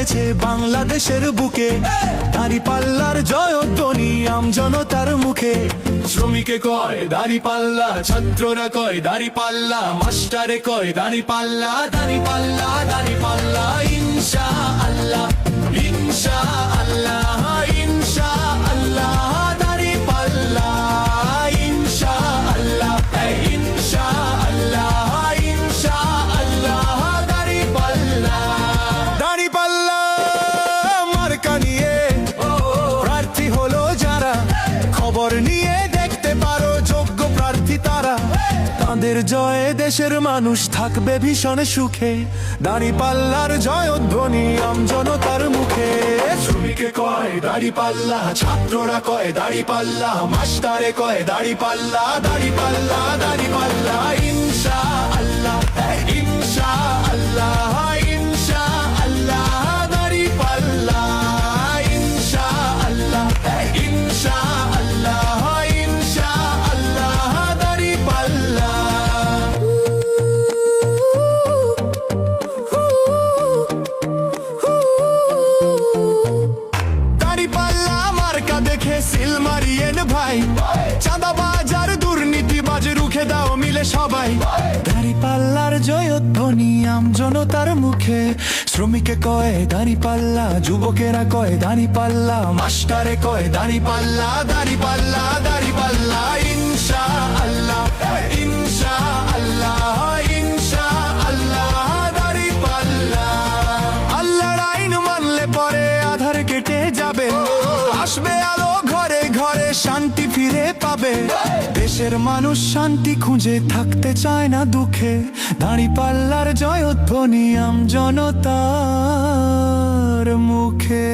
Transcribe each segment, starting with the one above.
হয়েছে বাংলাদেশের বুকে, দাঁড়িপাল্লার জয়ধ্বনি আমজনতার মুখে। শ্রমিকে কয় দাঁড়িপাল্লা, ছাত্ররা কয় দাঁড়িপাল্লা, মাস্টারে কয় দাঁড়িপাল্লা, দাঁড়িপাল্লা দাঁড়িপাল্লা ইনশাআল্লাহ, ইনশাআল্লাহ, ইনশাআল্লাহ দাঁড়িপাল্লা, ইনশাআল্লাহ, ইনশাআল্লাহ, ইনশাআল্লাহ দাঁড়িপাল্লা। দাঁড়িপাল্লা মার্কা নিয়ে প্রার্থী হলো যারা, খবর নিয়ে দেখতে পারো যোগ্য প্রার্থী তারা। তাদের জয়ে দেশের মানুষ থাকবে ভীষণ সুখে, দাঁড়িপাল্লার জয়ধ্বনি আমজনতার মুখে। শ্রমিকে কয় দাঁড়িপাল্লা, ছাত্ররা কয় দাঁড়িপাল্লা, মাস্টারে কয় দাঁড়িপাল্লা, দাঁড়িপাল্লা দাঁড়িপাল্লা ইনশাআল্লাহ, ইনশাআল্লাহ, ইনশাআল্লাহ দাঁড়িপাল্লা, ইনশাআল্লাহ, ইনশাআল্লাহ, ইনশাআল্লাহ দাঁড়িপাল্লা। দাঁড়িপাল্লা মার্কা দেখে সিল মারিয়েন ভাই, চাঁদাবাজ আর দুর্নীতিবাজ রুখে দাও মিলে সবাই। দাঁড়িপাল্লার জয়ধ্বনি আমজনতার মুখে। শ্রমিকে কয় দাঁড়িপাল্লা, যুবকেরা কয় দাঁড়িপাল্লা, মাস্টারে কয় দাঁড়িপাল্লা, দাঁড়িপাল্লা দাঁড়িপাল্লা ইনশাআল্লাহ, ইনশাআল্লাহ, ইনশাআল্লাহ দাঁড়িপাল্লা। আল্লাহর আইন মানলে পরে আধার কেটে যাবে, আসবে আলো ঘরে ঘরে, শান্তি ফিরে পাবে। দেশের মানুষ শান্তি খুঁজে থাকতে চায় না দুঃখে, দাঁড়িপাল্লার জয়ধ্বনি আমজনতার মুখে।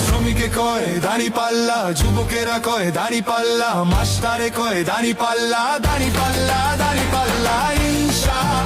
শ্রমিকে কয় দাঁড়িপাল্লা, যুবকেরা কয় দাঁড়িপাল্লা, মাস্টারে কয় দাঁড়িপাল্লা, দাঁড়িপাল্লা দাঁড়িপাল্লা ইনশাআল্লাহ।